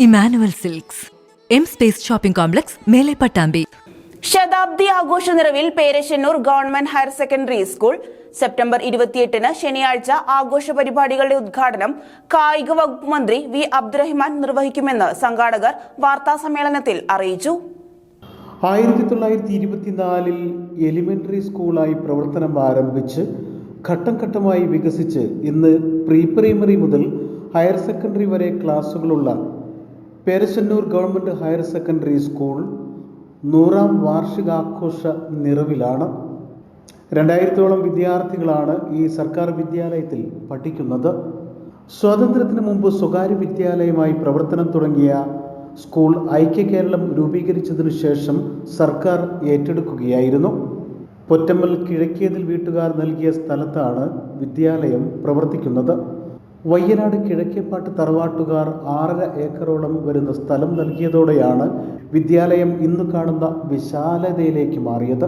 Emmanuel silks, M space shopping complex, മേലെ പട്ടാമ്പി. ശതാബ്ദി ആഘോഷ നിറവിൽ Perassannur government higher secondary school. September 28 ശനിയാഴ്ച ആഘോഷ പരിപാടികളുടെ ഉദ്ഘാടനം കായിക വകുപ്പ് മന്ത്രി വി അബ്ദുറഹ്മാൻ നിർവഹിക്കുമെന്ന് സംഘാടകർ വാർത്താസമ്മേളനത്തിൽ അറിയിച്ചു. 1924 എലിമെന്ററി സ്കൂളായി പ്രവർത്തനം ആരംഭിച്ച് ഘട്ടം ഘട്ടമായി വികസിച്ച് ഇന്ന് പ്രീ പ്രൈമറി മുതൽ ഹയർ സെക്കൻഡറി വരെ ക്ലാസുകളുള്ള Perassannur government higher secondary school 100ാം വാർഷികാഘോഷ നിറവിലാണ്. 2000ഓളം വിദ്യാർത്ഥികളാണ് ഈ സർക്കാർ വിദ്യാലയത്തിൽ പഠിക്കുന്നത്. സ്വാതന്ത്ര്യത്തിന് മുമ്പ് സ്വകാര്യ വിദ്യാലയമായി പ്രവർത്തനം തുടങ്ങിയ സ്കൂൾ ഐക്യ കേരളം രൂപീകരിച്ചതിനു ശേഷം സർക്കാർ ഏറ്റെടുക്കുകയായിരുന്നു. പൊറ്റമ്മൽ കിഴക്കേതിൽ വീട്ടുകാർ നൽകിയ സ്ഥലത്താണ് വിദ്യാലയം പ്രവർത്തിക്കുന്നത്. വയ്യനാട് കിഴക്കേപ്പാട്ട് തറവാട്ടുകാർ 6.5 ഏക്കറോളം വരുന്ന സ്ഥലം നൽകിയതോടെയാണ് വിദ്യാലയം ഇന്ന് കാണുന്ന വിശാലതയിലേക്ക് മാറിയത്.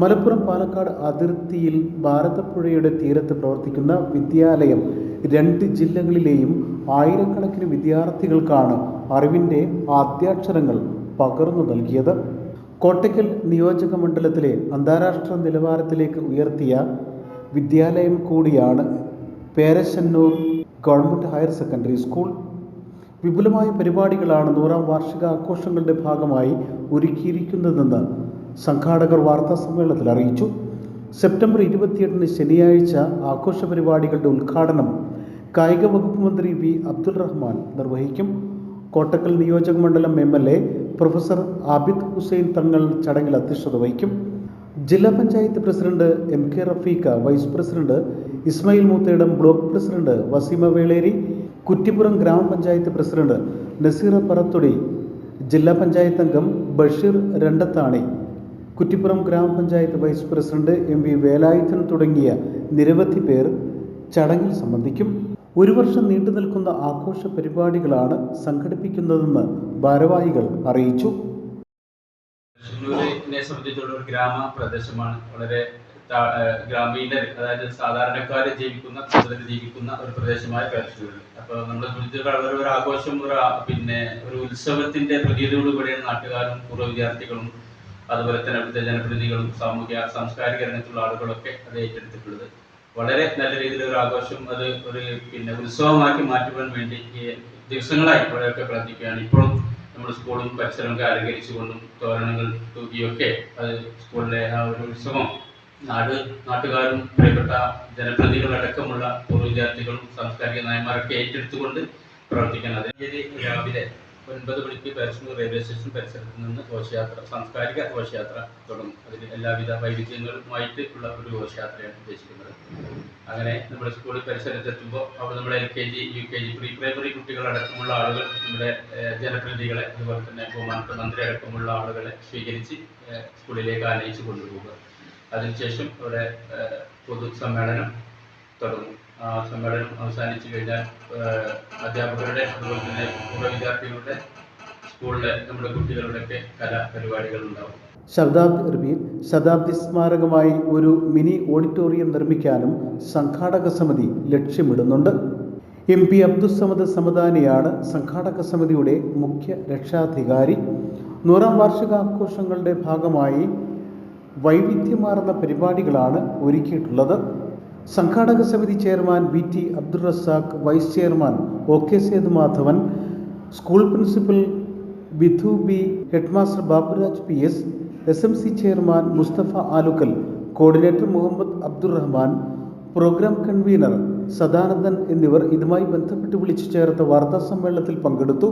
മലപ്പുറം പാലക്കാട് അതിർത്തിയിൽ ഭാരതപ്പുഴയുടെ തീരത്ത് പ്രവർത്തിക്കുന്ന വിദ്യാലയം 2 ജില്ലകളിലെയും ആയിരക്കണക്കിന് വിദ്യാർത്ഥികൾക്കാണ് അറിവിൻ്റെ ആദ്യാക്ഷരങ്ങൾ പകർന്നു നൽകിയത്. കോട്ടയ്ക്കൽ നിയോജക മണ്ഡലത്തിലെ അന്താരാഷ്ട്ര നിലവാരത്തിലേക്ക് ഉയർത്തിയ വിദ്യാലയം കൂടിയാണ് Perassannur government higher secondary school. വിപുലമായ പരിപാടികളാണ് 100ാം വാർഷികാഘോഷങ്ങളുടെ ഭാഗമായി ഒരുക്കിയിരിക്കുന്നതെന്ന് സംഘാടകർ വാർത്താസമ്മേളനത്തിൽ അറിയിച്ചു. സെപ്റ്റംബർ 28 ശനിയാഴ്ച ആഘോഷ പരിപാടികളുടെ ഉദ്ഘാടനം കായിക വകുപ്പ് മന്ത്രി വി അബ്ദുറഹ്മാൻ നിർവഹിക്കും. കോട്ടക്കൽ നിയോജക മണ്ഡലം MLA പ്രൊഫസർ ആബിദ് ഹുസൈൻ തങ്ങൾ ചടങ്ങിൽ അധ്യക്ഷത വഹിക്കും. ജില്ലാ panchayat president MK Rafeeqa, vice president Ismail Moothedam, block president Waseema Veleri, Kuttippuram ഗ്രാമപഞ്ചായത്ത് പ്രസിഡന്റ് നസീറ പറത്തൊടി, ജില്ലാ പഞ്ചായത്ത് അംഗം ബഷീർ രണ്ടത്താണി, കുറ്റിപ്പുറം ഗ്രാമപഞ്ചായത്ത് വൈസ് പ്രസിഡന്റ് MV വേലായുധൻ തുടങ്ങിയ നിരവധി പേർ ചടങ്ങിൽ സംബന്ധിക്കും. 1 വർഷം നീണ്ടു നിൽക്കുന്ന ആഘോഷ പരിപാടികളാണ് സംഘടിപ്പിക്കുന്നതെന്ന് ഭാരവാഹികൾ അറിയിച്ചു. ഷൊർണൂരിനെ സംബന്ധിച്ചുള്ള ഒരു ഗ്രാമപ്രദേശമാണ്. വളരെ ഗ്രാമീണർ, അതായത് സാധാരണക്കാർ ജീവിക്കുന്ന ഒരു പ്രദേശമായ പേരശ്ശന്നൂർ. അപ്പോൾ നമ്മളെ സംബന്ധിച്ചിടത്തോളം ഒരു ആഘോഷം, ഒരു ഉത്സവത്തിന്റെ പ്രതീതിയോടുകൂടിയാണ് നാട്ടുകാരും പൂർവ്വ വിദ്യാർത്ഥികളും അതുപോലെ തന്നെ അവിടുത്തെ ജനപ്രതിനിധികളും സാമൂഹ്യ സാംസ്കാരിക രംഗത്തുള്ള ആളുകളൊക്കെ അത് ഏറ്റെടുത്തിട്ടുള്ളത്. വളരെ നല്ല രീതിയിലൊരു ആഘോഷം, അത് ഒരു ഉത്സവമാക്കി മാറ്റുവാൻ വേണ്ടി ഈ ദിവസങ്ങളായി ഇപ്പോഴൊക്കെ പ്രവർത്തിക്കുകയാണ്. ഇപ്പോഴും നമ്മൾ സ്കൂളും പരിസരമൊക്കെ അലങ്കരിച്ചുകൊണ്ടും തോരണങ്ങൾ തൂക്കിയൊക്കെ അത് സ്കൂളിലെ ആ ഒരു ഉത്സവം നാട്ടുകാരും പ്രിയപ്പെട്ട ജനപ്രതിനിധികളടക്കമുള്ള പൂർവ്വ വിദ്യാർത്ഥികളും സാംസ്കാരിക നായന്മാരൊക്കെ ഏറ്റെടുത്തുകൊണ്ട് പ്രവർത്തിക്കണം. അതിന് രാവിലെ 9 മണിക്ക് പേരശ്ശന്നൂർ റെയിൽവേ സ്റ്റേഷൻ പരിസരത്ത് നിന്ന് സാംസ്കാരിക ഘോഷയാത്ര തുടങ്ങും. അതിൽ എല്ലാവിധ വൈവിധ്യങ്ങളുമായിട്ട് ഉള്ള ഒരു ഘോഷയാത്രയാണ് ഉദ്ദേശിക്കുന്നത്. അങ്ങനെ നമ്മുടെ സ്കൂൾ പരിസരത്തെത്തുമ്പോൾ അവിടെ നമ്മുടെ LKG, UKG, പ്രീ പ്രൈമറി കുട്ടികളടക്കമുള്ള ആളുകൾ നമ്മുടെ ജനപ്രതിനിധികളെ, അതുപോലെ തന്നെ ബഹുമാനപ്പെട്ട മന്ത്രി അടക്കമുള്ള ആളുകളെ സ്വീകരിച്ച് സ്കൂളിലേക്ക് ആനയിച്ച് കൊണ്ടുപോകുക. അതിനുശേഷം അവിടെ പൊതുസമ്മേളനം തുടങ്ങും. ആ സമ്മേളനം അവസാനിച്ചു കഴിഞ്ഞാൽ അധ്യാപകരുടെ, അതുപോലെ തന്നെ പൂർവ്വ വിദ്യാർത്ഥികളുടെ, സ്കൂളിലെ നമ്മുടെ കുട്ടികളുടെയൊക്കെ കലാപരിപാടികൾ ഉണ്ടാവും. ശതാബ്ദി സ്മാരകമായി ഒരു മിനി ഓഡിറ്റോറിയം നിർമ്മിക്കാനും സംഘാടക സമിതി ലക്ഷ്യമിടുന്നുണ്ട്. MP അബ്ദുസ്സമദ് സമദാനിയാണ് സംഘാടക സമിതിയുടെ മുഖ്യ രക്ഷാധികാരി. 100ാം വാർഷികാഘോഷങ്ങളുടെ ഭാഗമായി വൈവിധ്യമാർന്ന പരിപാടികളാണ് ഒരുക്കിയിട്ടുള്ളത്. സംഘാടക സമിതി chairman VT Abdul Razak, vice chairman OK Sethumadhavan, school principal Bidhu B, headmaster Baburaj PS, SMC chairman Musthafa Alukkal, coordinator Muhammad Abdurahman, program convener Sadanandan എന്നിവർ ഇതുമായി ബന്ധപ്പെട്ട് വിളിച്ചു ചേർത്ത വാർത്താ സമ്മേളനത്തിൽ പങ്കെടുത്തു.